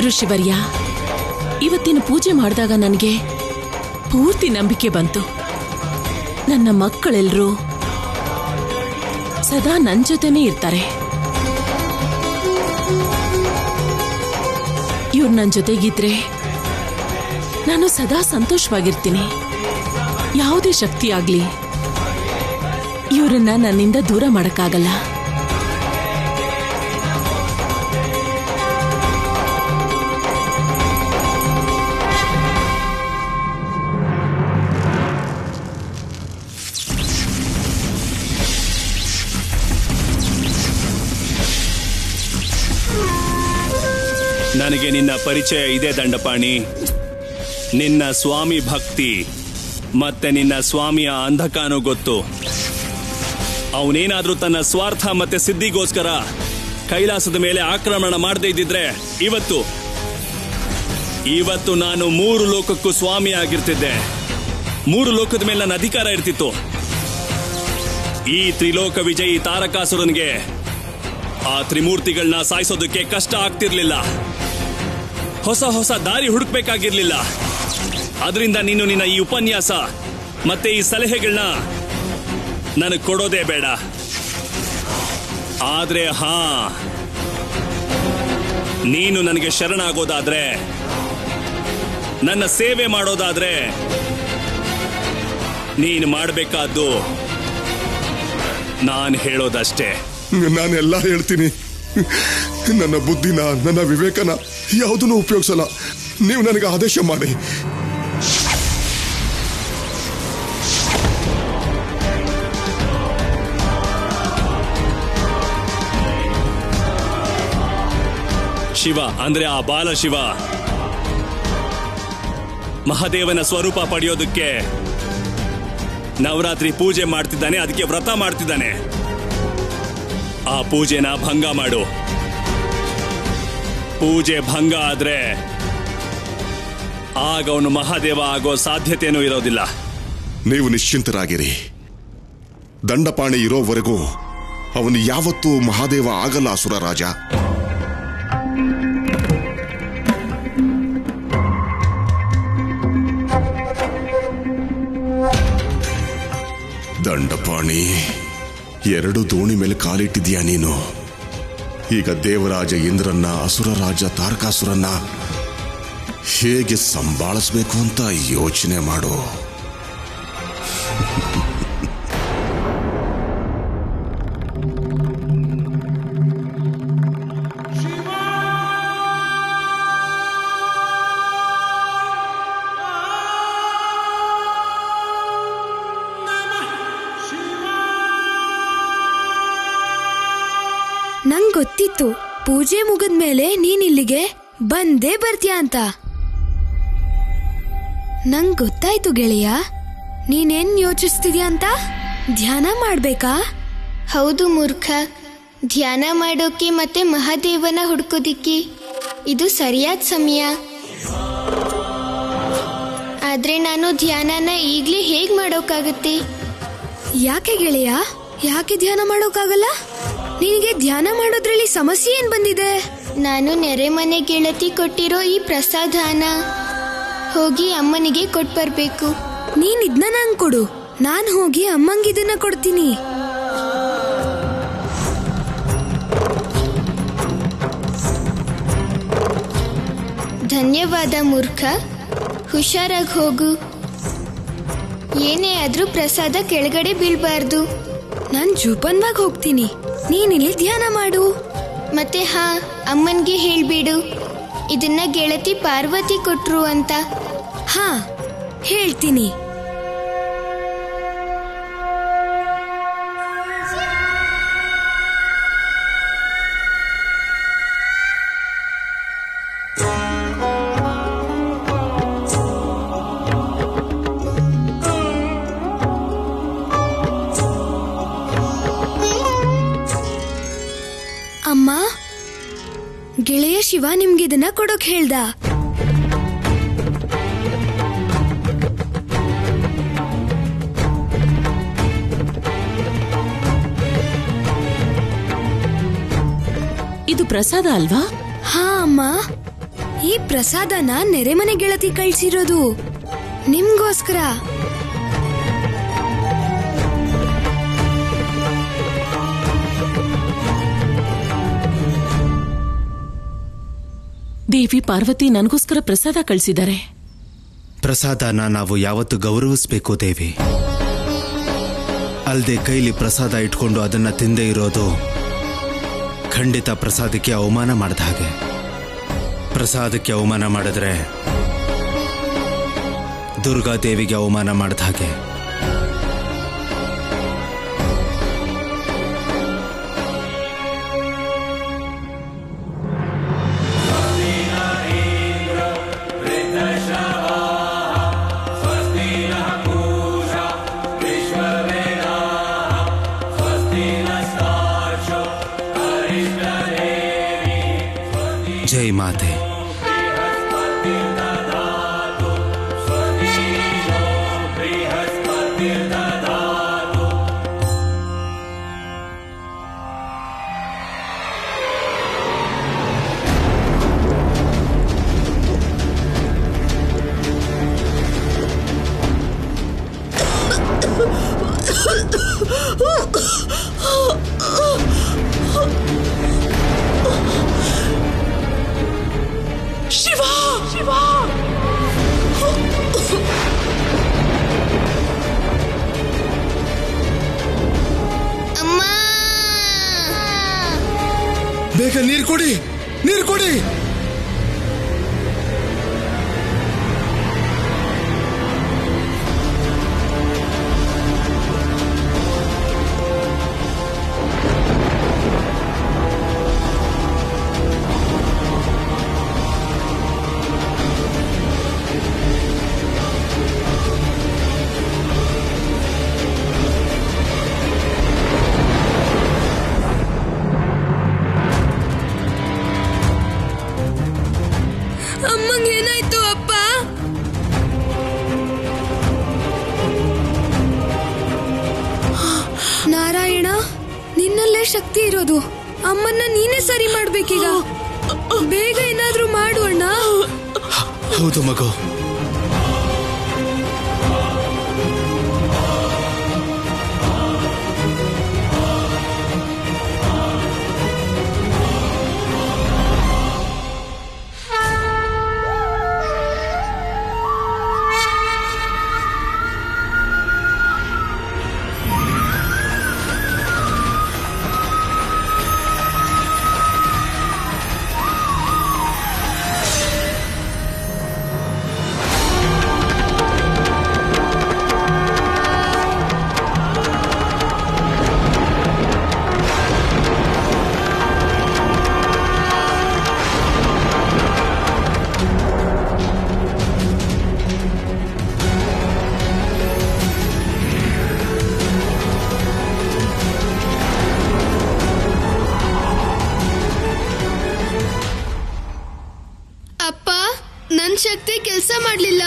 ಋಷಿವರ್ಯ, ಇವತ್ತಿನ ಪೂಜೆ ಮಾಡಿದಾಗ ನನಗೆ ಪೂರ್ತಿ ನಂಬಿಕೆ ಬಂತು. ನನ್ನ ಮಕ್ಕಳೆಲ್ಲರೂ ಸದಾ ನನ್ನ ಜೊತೆನೇ ಇರ್ತಾರೆ. ಇವ್ರು ನನ್ನ ಜೊತೆಗಿದ್ರೆ ನಾನು ಸದಾ ಸಂತೋಷವಾಗಿರ್ತೀನಿ. ಯಾವುದೇ ಶಕ್ತಿ ಆಗ್ಲಿ ಇವರನ್ನ ನನ್ನಿಂದ ದೂರ ಮಾಡಕ್ಕಾಗಲ್ಲ. ನನಗೆ ನಿನ್ನ ಪರಿಚಯ ಇದೆ ದಂಡಪಾಣಿ. ನಿನ್ನ ಸ್ವಾಮಿ ಭಕ್ತಿ ಮತ್ತೆ ನಿನ್ನ ಸ್ವಾಮಿಯ ಅಂಧಕಾನೂ ಗೊತ್ತು. ಅವನೇನಾದ್ರೂ ತನ್ನ ಸ್ವಾರ್ಥ ಮತ್ತೆ ಸಿದ್ಧಿಗೋಸ್ಕರ ಕೈಲಾಸದ ಮೇಲೆ ಆಕ್ರಮಣ ಮಾಡದೇ ಇದ್ದಿದ್ರೆ ಇವತ್ತು ನಾನು 3 ಲೋಕಕ್ಕೂ ಸ್ವಾಮಿ ಆಗಿರ್ತಿದ್ದೆ. 3 ಲೋಕದ ಮೇಲೆ ನನ್ನ ಅಧಿಕಾರ ಇರ್ತಿತ್ತು. ಈ ತ್ರಿಲೋಕ ವಿಜಯಿ ತಾರಕಾಸುರನಿಗೆ ಆ ತ್ರಿಮೂರ್ತಿಗಳನ್ನ ಸಾಯಿಸೋದಕ್ಕೆ ಕಷ್ಟ ಆಗ್ತಿರ್ಲಿಲ್ಲ. ಹೊಸ ದಾರಿ ಹುಡುಕ್ಬೇಕಾಗಿರ್ಲಿಲ್ಲ. ಅದರಿಂದ ನೀನು ನಿನ್ನ ಈ ಉಪನ್ಯಾಸ ಮತ್ತೆ ಈ ಸಲಹೆಗಳನ್ನ ನನಗೆ ಕೊಡೋದೇ ಬೇಡ. ಆದ್ರೆ ನೀನು ನನಗೆ ಶರಣಾಗೋದಾದ್ರೆ, ನನ್ನ ಸೇವೆ ಮಾಡೋದಾದ್ರೆ ನೀನು ಮಾಡಬೇಕಾದ್ದು ನಾನು ಹೇಳೋದಷ್ಟೇ. ನಾನೆಲ್ಲ ಹೇಳ್ತೀನಿ. ನನ್ನ ಬುದ್ಧಿನ, ನನ್ನ ವಿವೇಕನ ಯಾವುದನ್ನು ಉಪಯೋಗಿಸಲ್ಲ. ನೀವು ನನಗೆ ಆದೇಶ ಮಾಡಿ. ಶಿವ ಅಂದ್ರೆ ಆ ಬಾಲ ಶಿವ ಮಹಾದೇವನ ಸ್ವರೂಪ ಪಡೆಯೋದಕ್ಕೆ ನವರಾತ್ರಿ ಪೂಜೆ ಮಾಡ್ತಿದ್ದಾನೆ. ಅದಕ್ಕೆ ವ್ರತ ಮಾಡ್ತಿದ್ದಾನೆ. ಆ ಪೂಜೆನ ಭಂಗ ಮಾಡು. ಪೂಜೆ ಭಂಗ ಆದ್ರೆ ಆಗ ಅವನು ಮಹಾದೇವ ಆಗೋ ಸಾಧ್ಯತೆನೂ ಇರೋದಿಲ್ಲ. ನೀವು ನಿಶ್ಚಿಂತರಾಗಿರಿ. ದಂಡಪಾಣಿ ಇರೋವರೆಗೂ ಅವನು ಯಾವತ್ತೂ ಮಹಾದೇವ ಆಗಲ್ಲ. ಅಸುರ ರಾಜ, ದಂಡಪಾಣಿ, 2 ದೋಣಿ ಮೇಲೆ ಕಾಲಿಟ್ಟಿದ್ಯಾ ನೀನು. ಈಗ ದೇವರಾಜ ಇಂದ್ರನ್ನ, ಅಸುರ ರಾಜ ತಾರಕಾಸುರನ್ನ ಹೇಗೆ ಸಂಭಾಳಿಸ್ಬೇಕು ಅಂತ ಯೋಚನೆ ಮಾಡು. ನಂಗ್ ಗೊತ್ತಿತ್ತು ಪೂಜೆ ಮುಗಿದ್ಮೇಲೆ ನೀನ್ ಇಲ್ಲಿಗೆ ಬಂದೇ ಬರ್ತೀಯ ಅಂತ. ನಂಗ್ ಗೊತ್ತಾಯ್ತು ಗೆಳೆಯ, ನೀನೇನ್ ಯೋಚಿಸ್ತಿದ್ಯಾ ಅಂತ. ಧ್ಯಾನ ಮಾಡ್ಬೇಕಾ? ಹೌದು ಮೂರ್ಖ, ಧ್ಯಾನ ಮಾಡೋಕೆ ಮತ್ತೆ ಮಹಾದೇವನ ಹುಡ್ಕೋದಿಕ್ಕೆ ಇದು ಸರಿಯಾದ ಸಮಯ. ಆದ್ರೆ ನಾನು ಧ್ಯಾನನ ಈಗ್ಲೇ ಹೇಗ್ ಮಾಡೋಕ್ಕಾಗತ್ತೆ? ಯಾಕೆ ಗೆಳೆಯ, ಯಾಕೆ ಧ್ಯಾನ ಮಾಡೋಕ್ಕಾಗಲ್ಲ? ನಿನಗೆ ಧ್ಯಾನ ಮಾಡೋದ್ರಲ್ಲಿ ಸಮಸ್ಯೆ ಏನ್ ಬಂದಿದೆ? ನಾನು ನೆರೆ ಮನೆ ಗೆಳತಿ ಕೊಟ್ಟಿರೋ ಈ ಪ್ರಸಾದನ ಹೋಗಿ ಅಮ್ಮನಿಗೆ ಕೊಟ್ಬರ್ಬೇಕು. ನೀನ್ ಇದನ್ನ ನಂಗೆ ಕೊಡು, ನಾನ್ ಹೋಗಿ ಅಮ್ಮಂಗೆ ಇದನ್ನ ಕೊಡ್ತೀನಿ. ಧನ್ಯವಾದ ಮೂರ್ಖ, ಹುಷಾರಾಗಿ ಹೋಗು. ಏನೇ ಆದ್ರೂ ಪ್ರಸಾದ ಕೆಳಗಡೆ ಬೀಳ್ಬಾರ್ದು. ನಾನ್ ಜೋಪಾನವಾಗಿ ಹೋಗ್ತೀನಿ, ನೀನಿಲ್ಲಿ ಧ್ಯಾನ ಮಾಡು. ಮತ್ತೆ ಅಮ್ಮನ್ಗೆ ಹೇಳ್ಬಿಡು ಇದನ್ನ ಗೆಳತಿ ಪಾರ್ವತಿ ಕೊಟ್ರು ಅಂತ. ಹೇಳ್ತೀನಿ. ಅಮ್ಮ, ಗೆಳೆಯ ಶಿವ ನಿಮ್ಗಿದನ್ನ ಕೊಡೋಕ್ ಹೇಳ್ದ. ಇದು ಪ್ರಸಾದ ಅಲ್ವಾ? ಅಮ್ಮ, ಈ ಪ್ರಸಾದನ ನೆರೆಮನೆ ಗೆಳತಿ ಕಳ್ಸಿರೋದು ನಿಮ್ಗೋಸ್ಕರ. ದೇವಿ ಪಾರ್ವತಿ ನನಗೋಸ್ಕರ ಪ್ರಸಾದ ಕಳಿಸಿದ್ದಾರೆ. ಪ್ರಸಾದನ ನಾವು ಯಾವತ್ತು ಗೌರವಿಸಬೇಕು ದೇವಿ. ಅಲ್ಲದೆ ಕೈಲಿ ಪ್ರಸಾದ ಇಟ್ಕೊಂಡು ಅದನ್ನ ತಿಂದೇ ಇರೋದು ಖಂಡಿತ ಪ್ರಸಾದಕ್ಕೆ ಅವಮಾನ ಮಾಡಿದ ಹಾಗೆ. ಪ್ರಸಾದಕ್ಕೆ ಅವಮಾನ ಮಾಡಿದ್ರೆ ದುರ್ಗಾದೇವಿಗೆ ಅವಮಾನ ಮಾಡಿದ ಹಾಗೆ. ಜೈ ಮಾತೆ. ಅಮ್ಮ, ಬೇಗ ನೀರು ಕೊಡಿ, ನೀರು ಕೊಡಿ. ಅಮ್ಮಂಗೇನಾಯ್ತು ಅಪ್ಪ? ನಾರಾಯಣ, ನಿನ್ನಲ್ಲೇ ಶಕ್ತಿ ಇರೋದು. ಅಮ್ಮನ್ನ ನೀನೇ ಸರಿ ಮಾಡ್ಬೇಕೀಗ. ಬೇಗ ಏನಾದ್ರೂ ಮಾಡು ಅಣ್ಣ. ಹೌದು ಮಗು. ಅಪ್ಪ, ನನ್ ಶಕ್ತಿ ಕೆಲಸ ಮಾಡ್ಲಿಲ್ಲ.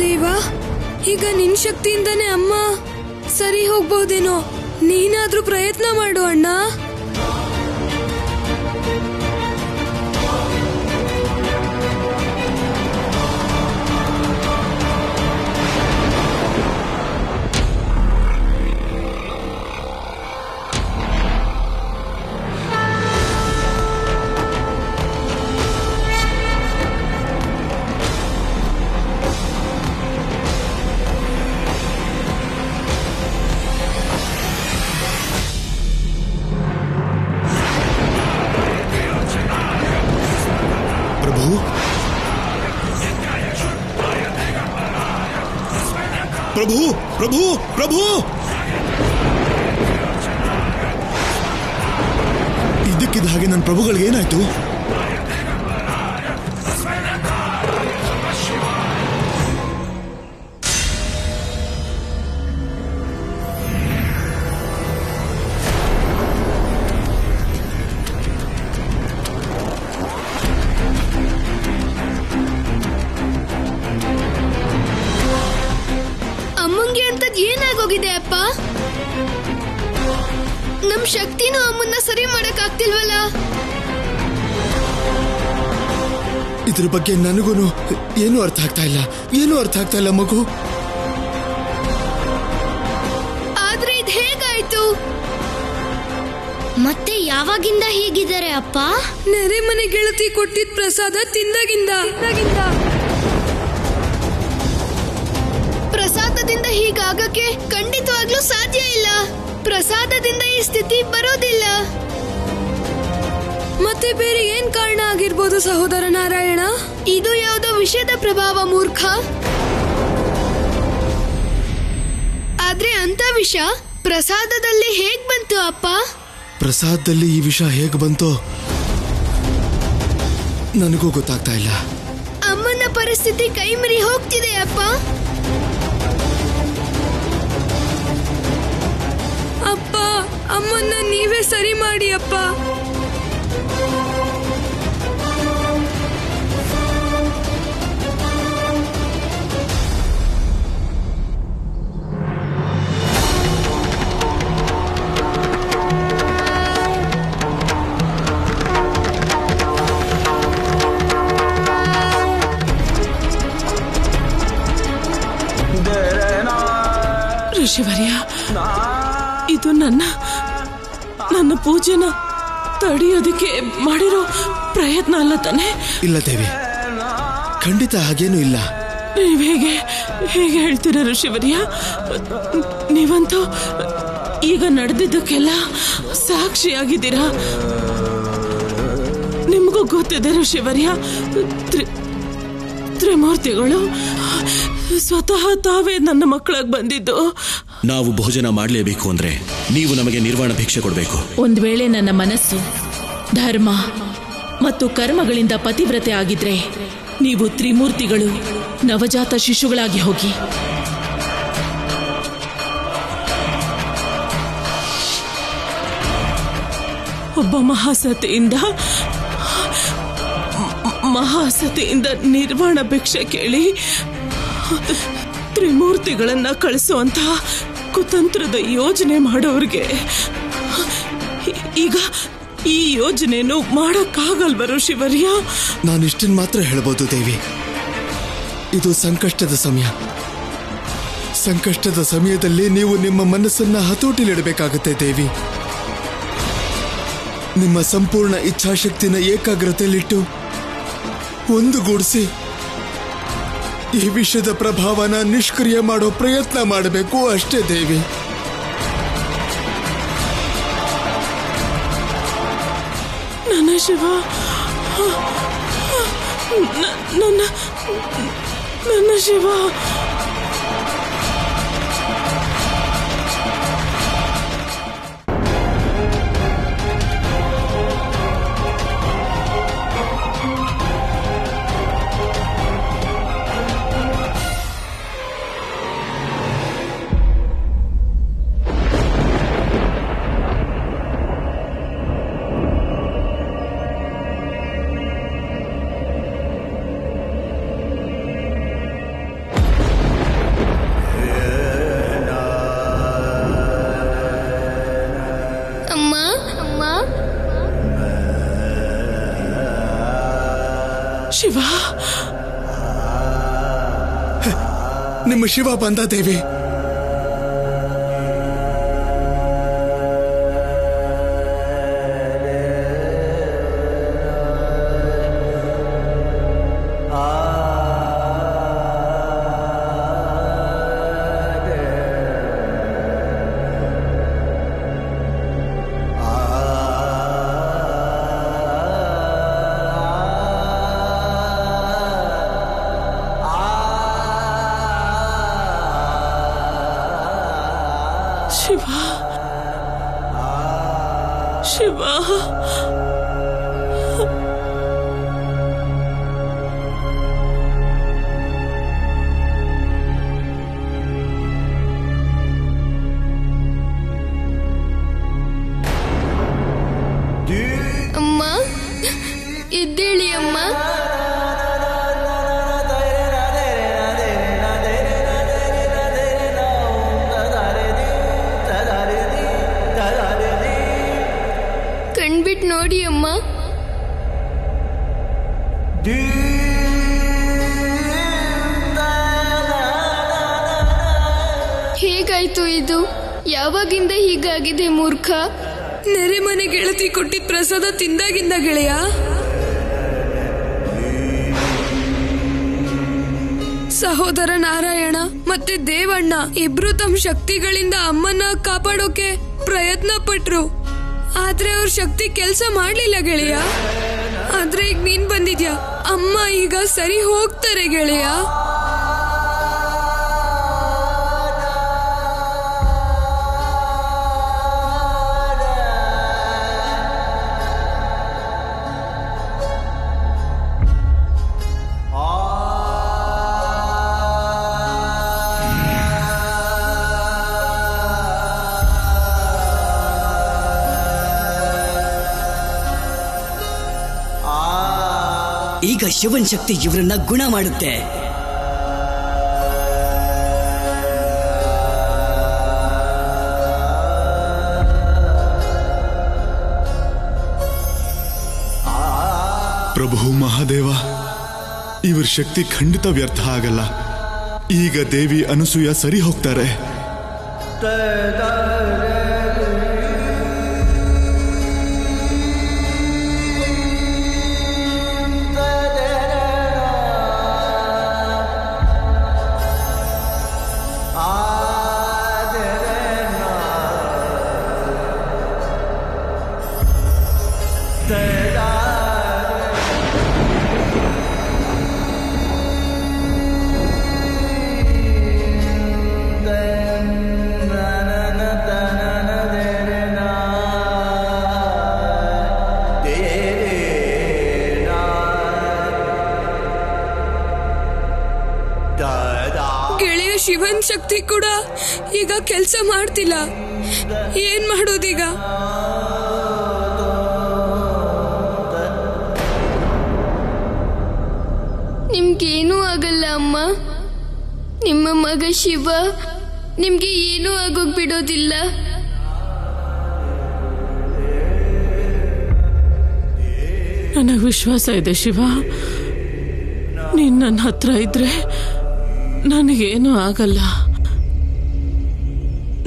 ದೇವಾ, ಈಗ ನಿನ್ ಶಕ್ತಿಯಿಂದಾನೇ ಅಮ್ಮ ಸರಿ ಹೋಗ್ಬಹುದೇನೋ. ನೀನಾದ್ರೂ ಪ್ರಯತ್ನ ಮಾಡು ಅಣ್ಣ. ಪ್ರಭು, ಪ್ರಭು, ಪ್ರಭು, ಇದಕ್ಕಿದ್ದ ಹಾಗೆ ನನ್ನ ಪ್ರಭುಗಳಿಗೆ ಏನಾಯ್ತು? ನಮ್ ಶಕ್ತಿನೂ ಅಮ್ಮನ್ನ ಸರಿ ಮಾಡಕ್ ಆಗ್ತಿಲ್ವಲ್ಲ. ಇದ್ರ ಬಗ್ಗೆ ನನಗೂನು ಏನೂ ಅರ್ಥ ಆಗ್ತಾ ಇಲ್ಲ ಮಗು. ಆದ್ರೆ ಇದ್ ಹೇಗಾಯ್ತು? ಮತ್ತೆ ಯಾವಾಗಿಂದ ಹೀಗಿದ್ದಾರೆ ಅಪ್ಪ? ನೆರೆ ಮನೆ ಗೆಳತಿ ಕೊಟ್ಟಿದ್ ಪ್ರಸಾದ ತಿಂದಾಗಿಂದ. ಪ್ರಸಾದದಿಂದ ಹೀಗಾಗಕ್ಕೆ ಖಂಡಿತವಾಗ್ಲೂ ಸಾಧ್ಯ ಇಲ್ಲ. ಪ್ರಸಾದದಿಂದ ಈ ಸ್ಥಿತಿ ಬರೋದಿಲ್ಲ. ಮತ್ತೆ ಬೇರೆ ಏನ್ ಕಾರಣ ಆಗಿರ್ಬೋದು ಸಹೋದರ ನಾರಾಯಣ? ಇದು ಯಾವುದೋ ವಿಷಯದ ಪ್ರಭಾವ ಮೂರ್ಖ. ಆದ್ರೆ ಅಂತ ವಿಷ ಪ್ರಸಾದದಲ್ಲಿ ಹೇಗ್ ಬಂತು ಅಪ್ಪ? ಪ್ರಸಾದದಲ್ಲಿ ಈ ವಿಷ ಹೇಗೆ ಬಂತೋ ನನಗೂ ಗೊತ್ತಾಗ್ತಾ ಇಲ್ಲ. ಅಮ್ಮನ ಪರಿಸ್ಥಿತಿ ಕೈಮೀರಿ ಹೋಗ್ತಿದೆ ಅಪ್ಪ. ಅಪ್ಪ, ಅಮ್ಮನ್ನ ನೀವೇ ಸರಿ ಮಾಡಿ ಅಪ್ಪ. ಋಷಿವರ್ಯ, ಇದು ನನ್ನ ಪೂಜೆನ ತಡೆಯೋದಕ್ಕೆ ಮಾಡಿರೋ ಪ್ರಯತ್ನ ಅಲ್ಲ ತಾನೆ? ಇಲ್ಲ ದೇವಿ, ಖಂಡಿತ ಹಾಗೇನೂ ಇಲ್ಲ. ನೀವ್ ಹೇಗೆ ಹೇಳ್ತೀರಾ ಋಷಿವರ್ಯ? ನೀವಂತೂ ಈಗ ನಡೆದಿದ್ದಕ್ಕೆಲ್ಲ ಸಾಕ್ಷಿಯಾಗಿದ್ದೀರಾ. ನಿಮಗೂ ಗೊತ್ತಿದೆ ಋಷಿವರ್ಯ, ತ್ರಿಮೂರ್ತಿಗಳು ಸ್ವತಃ ತಾವೇ ನನ್ನ ಮಕ್ಕಳಾಗಿ ಬಂದಿದ್ದು. ನಾವು ಭೋಜನ ಮಾಡಲೇಬೇಕು ಅಂದ್ರೆ ನೀವು ನಮಗೆ ನಿರ್ವಾಣ ಭಿಕ್ಷೆ ಕೊಡಬೇಕು. ಒಂದ್ ವೇಳೆ ನನ್ನ ಮನಸ್ಸು ಧರ್ಮ ಮತ್ತು ಕರ್ಮಗಳಿಂದ ಪತಿವ್ರತೆ ಆಗಿದ್ರೆ ನೀವು ತ್ರಿಮೂರ್ತಿಗಳು ನವಜಾತ ಶಿಶುಗಳಾಗಿ ಹೋಗಿ. ಒಬ್ಬ ಮಹಾಸತಿಯಿಂದ ನಿರ್ವಾಣ ಭಿಕ್ಷೆ ಕೇಳಿ ತ್ರಿಮೂರ್ತಿಗಳನ್ನ ಕಳಿಸುವಂತಹ ಕುತಂತ್ರದ ಯೋಜನೆ ಮಾಡೋರ್ಗೆ ಈಗ ಈ ಯೋಜನೆಯನ್ನು ಮಾಡಕ್ಕಾಗಲ್ವ ಋಷಿವರ್ಯ? ನಾನಿಷ್ಟನ್ನು ಮಾತ್ರ ಹೇಳ್ಬೋದು ದೇವಿ, ಇದು ಸಂಕಷ್ಟದ ಸಮಯ. ಸಂಕಷ್ಟದ ಸಮಯದಲ್ಲಿ ನೀವು ನಿಮ್ಮ ಮನಸ್ಸನ್ನ ಹತೋಟಿಲಿಡಬೇಕಾಗುತ್ತೆ ದೇವಿ. ನಿಮ್ಮ ಸಂಪೂರ್ಣ ಇಚ್ಛಾಶಕ್ತಿನ ಏಕಾಗ್ರತೆಯಲ್ಲಿಟ್ಟು ಒಂದುಗೂಡಿಸಿ ಈ ವಿಷಯದ ಪ್ರಭಾವನ ನಿಷ್ಕ್ರಿಯ ಮಾಡೋ ಪ್ರಯತ್ನ ಮಾಡಬೇಕು ಅಷ್ಟೇ ದೇವಿ. ನನ್ನ ಶಿವ, ನನ್ನ ಶಿವ. ಶಿವ, ನಿಮ್ಮ ಶಿವ ಬಂದ ದೇವಿ. ಶಿವ, ಶಿವ. ಅಮ್ಮ, ಎದ್ದೇಳಿ ಅಮ್ಮ. ನೋಡಿ ಅಮ್ಮ. ಹೇಗಾಯ್ತು ಇದು? ಯಾವಾಗಿಂದ ಹೀಗಾಗಿದೆ ಮೂರ್ಖ? ನೆರೆಮನೆ ಗೆಳತಿ ಕೊಟ್ಟಿದ್ದ ಪ್ರಸಾದ ತಿಂದಾಗಿಂದ ಗೆಳೆಯ. ಸಹೋದರ ನಾರಾಯಣ ಮತ್ತೆ ದೇವಣ್ಣ ಇಬ್ರು ತಮ್ಮ ಶಕ್ತಿಗಳಿಂದ ಅಮ್ಮನ ಕಾಪಾಡೋಕೆ ಪ್ರಯತ್ನ ಪಟ್ರು. ಆದ್ರೆ ಅವ್ರ ಶಕ್ತಿ ಕೆಲ್ಸ ಮಾಡ್ಲಿಲ್ಲ ಗೆಳೆಯ. ಆದ್ರೆ ಈಗ ನೀನ್ ಬಂದಿದ್ಯಾ, ಅಮ್ಮ ಈಗ ಸರಿ ಹೋಗ್ತಾರೆ ಗೆಳೆಯ. ಈಗ ಶಿವನ್ ಶಕ್ತಿ ಇವರನ್ನ ಗುಣ ಮಾಡುತ್ತೆ. ಪ್ರಭು ಮಹಾದೇವ, ಇವರ ಶಕ್ತಿ ಖಂಡಿತ ವ್ಯರ್ಥ ಆಗಲ್ಲ. ಈಗ ದೇವಿ ಅನಸೂಯ ಸರಿ ಹೋಗ್ತಾರೆ. ಗೆಳೆಯ ಶಿವನ್ ಶಕ್ತಿ ಕೂಡ ಈಗ ಕೆಲ್ಸ ಮಾಡ್ತಿಲ್ಲ. ಏನ್ ಮಾಡೋದೀಗ? ನಿಮ್ಗೇನೂ ಆಗಲ್ಲ ಅಮ್ಮ. ನಿಮ್ಮ ಮಗ ಶಿವ ನಿಮ್ಗೆ ಏನೂ ಆಗೋಗ್ ಬಿಡೋದಿಲ್ಲ. ನನಗೆ ವಿಶ್ವಾಸ ಇದೆ ಶಿವ, ನೀನ್ ನನ್ನ ಹತ್ರ ಇದ್ರೆ ನನಗೇನು ಆಗಲ್ಲ.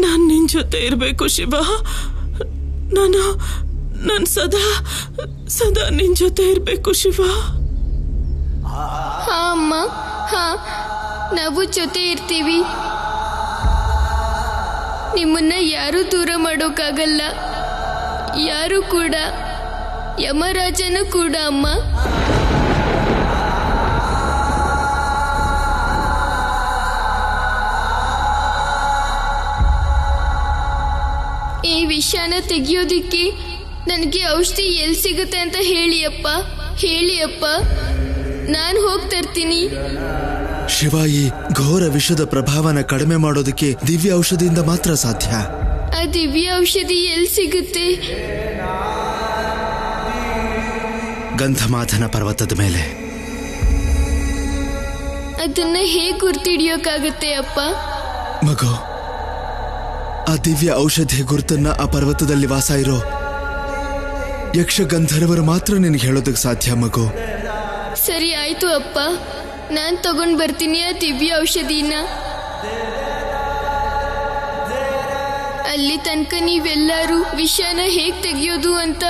ನಾನು ನಿನ್ ಜೊತೆ ಇರಬೇಕು ಶಿವ. ನಾನು ಸದಾ ಸದಾ ನಿನ್ ಜೊತೆ ಇರಬೇಕು ಶಿವ. ಹಾ ಅಮ್ಮ, ಹಾ, ನಾವು ಜೊತೆ ಇರ್ತೀವಿ. ನಿಮ್ಮನ್ನ ಯಾರೂ ದೂರ ಮಾಡೋಕ್ಕಾಗಲ್ಲ, ಯಾರು ಕೂಡ, ಯಮರಾಜನು ಕೂಡ ಅಮ್ಮ. ಈ ವಿಷಯನ ತೆಗಿಯೋದಿಕ್ಕೆ ನನಗೆ ಔಷಧಿ ಎಲ್ಲಿ ಸಿಗುತ್ತೆ ಅಂತ ಹೇಳಿ ಅಪ್ಪ, ಹೇಳಿ ಅಪ್ಪ, ನಾನು ಹೋಗಿ ತರ್ತೀನಿ. ಶಿವ, ಈ ಘೋರ ವಿಷದ ಪ್ರಭಾವನ ಕಡಿಮೆ ಮಾಡೋದಕ್ಕೆ ದಿವ್ಯ ಔಷಧಿಯಿಂದ ಮಾತ್ರ ಸಾಧ್ಯ. ಆ ದಿವ್ಯ ಔಷಧಿ ಎಲ್ಲಿ ಸಿಗುತ್ತೆ? ಗಂಧಮಾಧನ ಪರ್ವತದ ಮೇಲೆ. ಅದನ್ನ ಹೇಗೆ ಗುರ್ತಿಡಿಯೋಕ್ಕಾಗತ್ತೆ ಅಪ್ಪ? ಮಗು, ಆ ದಿವ್ಯ ಔಷಧಿ ಗುರುತನ್ನ ಆ ಪರ್ವತದಲ್ಲಿ ವಾಸ ಇರೋ ಯಕ್ಷಗಂಧರ್ವರು ಮಾತ್ರ ನಿನಗೆ ಹೇಳೋದಕ್ಕೆ ಸಾಧ್ಯ ಮಗು. ಸರಿ ಆಯ್ತು ಅಪ್ಪ, ನಾನು ತಗೊಂಡ್ ಬರ್ತೀನಿ ಆ ದಿವ್ಯ ಔಷಧಿನ. ಅಲ್ಲಿ ತನಕ ನೀವೆಲ್ಲರೂ ವಿಷಯನ ಹೇಗ್ ತೆಗಿಯೋದು ಅಂತ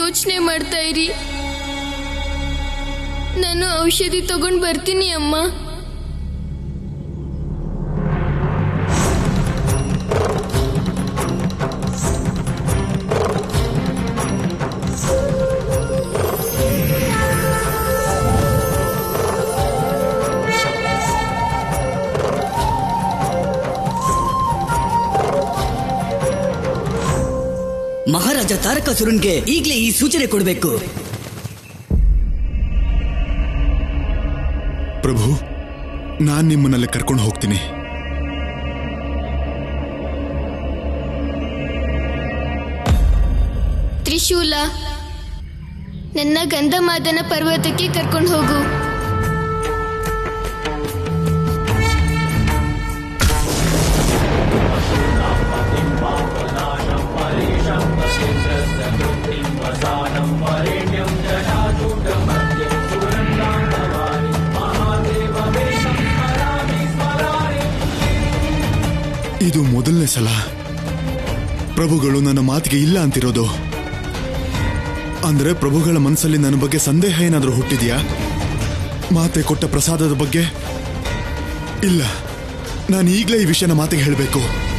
ಯೋಚನೆ ಮಾಡ್ತಾ ಇರಿ. ನಾನು ಔಷಧಿ ತಗೊಂಡ್ ಬರ್ತೀನಿ ಅಮ್ಮ. ಮಹಾರಾಜ ತಾರಕಾಸುರನ್ಗೆ ಈಗಲೇ ಈ ಸೂಚನೆ ಕೊಡಬೇಕು. ಪ್ರಭು, ನಾನ್ ನಿಮ್ಮನ್ನಲ್ಲಿ ಕರ್ಕೊಂಡು ಹೋಗ್ತೀನಿ. ತ್ರಿಶೂಲ, ನನ್ನ ಗಂಧಮಾದನ ಪರ್ವತಕ್ಕೆ ಕರ್ಕೊಂಡು ಹೋಗು. ಇದು ಮೊದಲನೇ ಸಲ ಪ್ರಭುಗಳು ನನ್ನ ಮಾತಿಗೆ ಇಲ್ಲ ಅಂತಿರೋದು. ಅಂದ್ರೆ ಪ್ರಭುಗಳ ಮನಸ್ಸಲ್ಲಿ ನನ್ನ ಬಗ್ಗೆ ಸಂದೇಹ ಏನಾದರೂ ಹುಟ್ಟಿದೆಯಾ? ಮಾತೆ ಕೊಟ್ಟ ಪ್ರಸಾದದ ಬಗ್ಗೆ? ಇಲ್ಲ, ನಾನು ಈಗಲೇ ಈ ವಿಷಯನ ಮಾತಿಗೆ ಹೇಳಬೇಕು.